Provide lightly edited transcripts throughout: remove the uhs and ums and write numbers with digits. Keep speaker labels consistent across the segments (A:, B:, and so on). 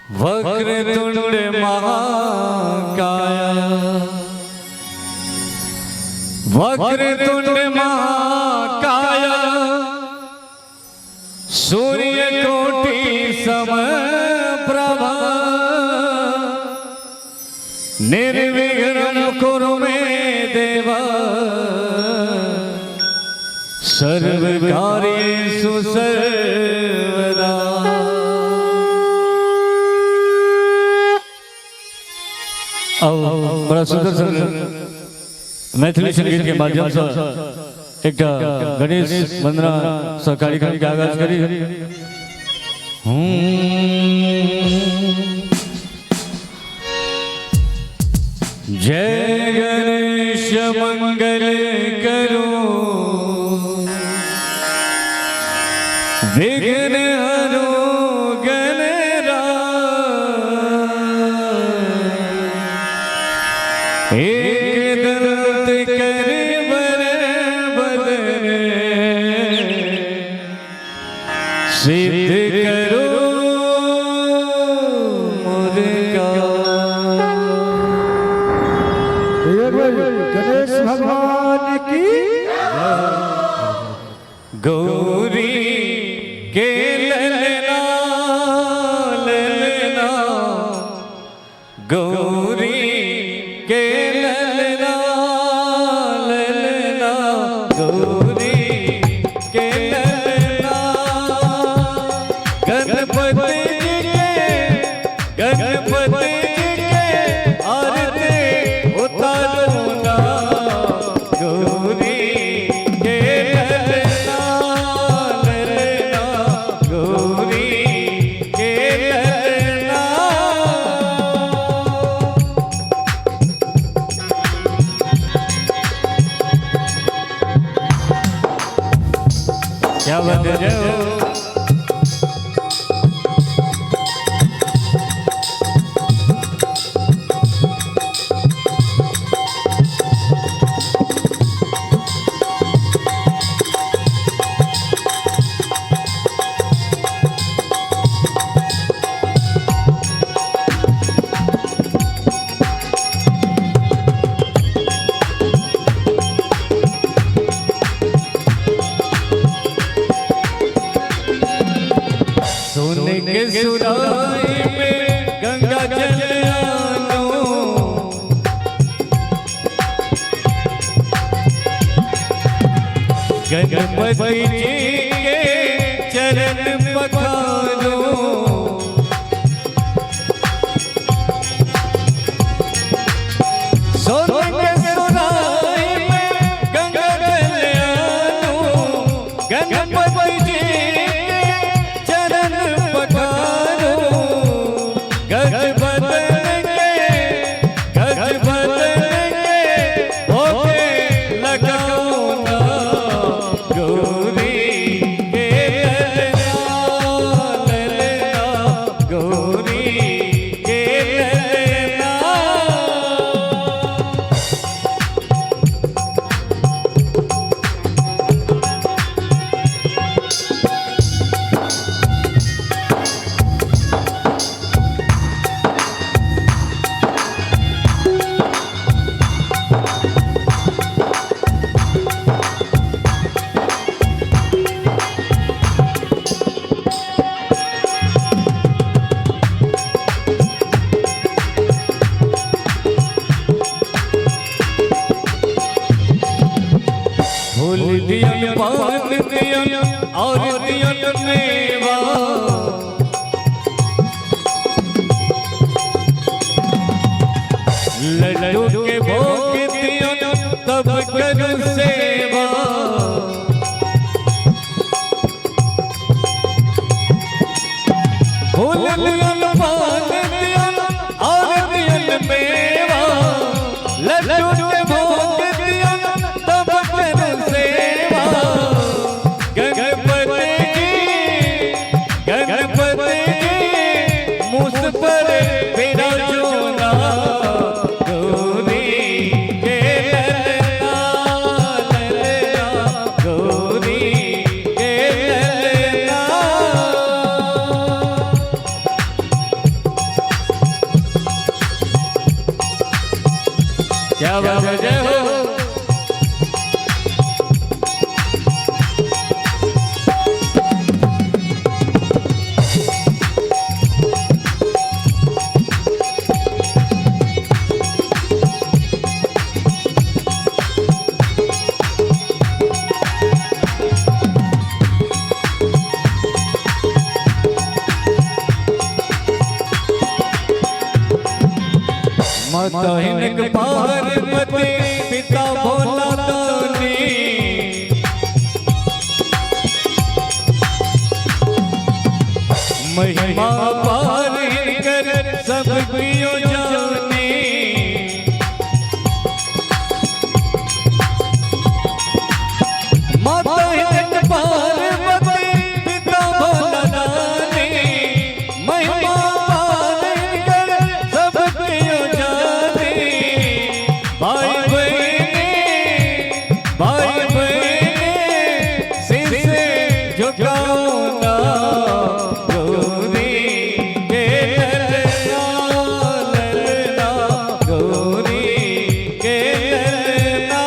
A: वक्रतुंड महाकाय वक्रतुंड महाकाय सूर्यकोटि समप्रभा निर्विघ्नं कुरु मे देव सर्वकार्येषु सर्वदा। बड़ा सुंदर मैथिली संगीत के माध्यम से एक गणेश वंदना सहकारी कार्यक्रम के आगाज करी। जय गणेश मंगल करो विघ्न हरो एक दंत कर बर बदन सिद्ध करो मुर्गा।
B: गणेश भगवान की
A: गौरी के ललना ललना गौरी के ललना ललना गौरी के ललना गणपति के आरती उतारो ना गौरी के ललना ललना गौरी के ललना। क्या बात है जय हो। सोने के सुराही में गंगा जल आनो गणपति जी के चरण पखारो सोने के सुराही में गंगा जल आनो गणपति जी फूल दियन पान दियन और दियन मेवा लड्डू के भोग दियन तब करूं सेवा फूल दियन पान दियन और दियन मेवा लड्डू के भोग दियन तब करूं सेवा गणपति जी मुझ पर विराजो ना गौरी के ललना ललना गौरी के ललना। बाबा जय हो। मतहिन पार्वती पिता भोला दानी, महिमा पार कर सब कियो जानी। मतहिन पार्वती पिता भोला दानी, महिमा पार कर सब कियो जानी। भाई बहने सिर झुकाओ ना, गौरी के ललना, गौरी के ललना।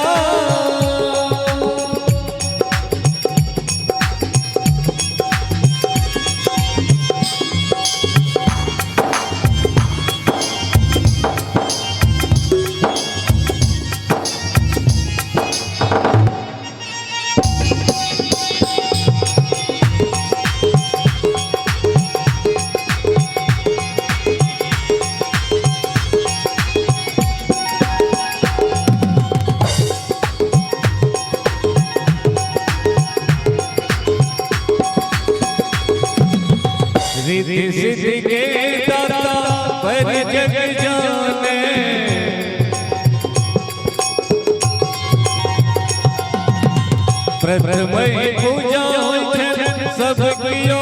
A: रिद्धि सिद्धि के दाता पर जग जाने, प्रथम पूजा सब कियो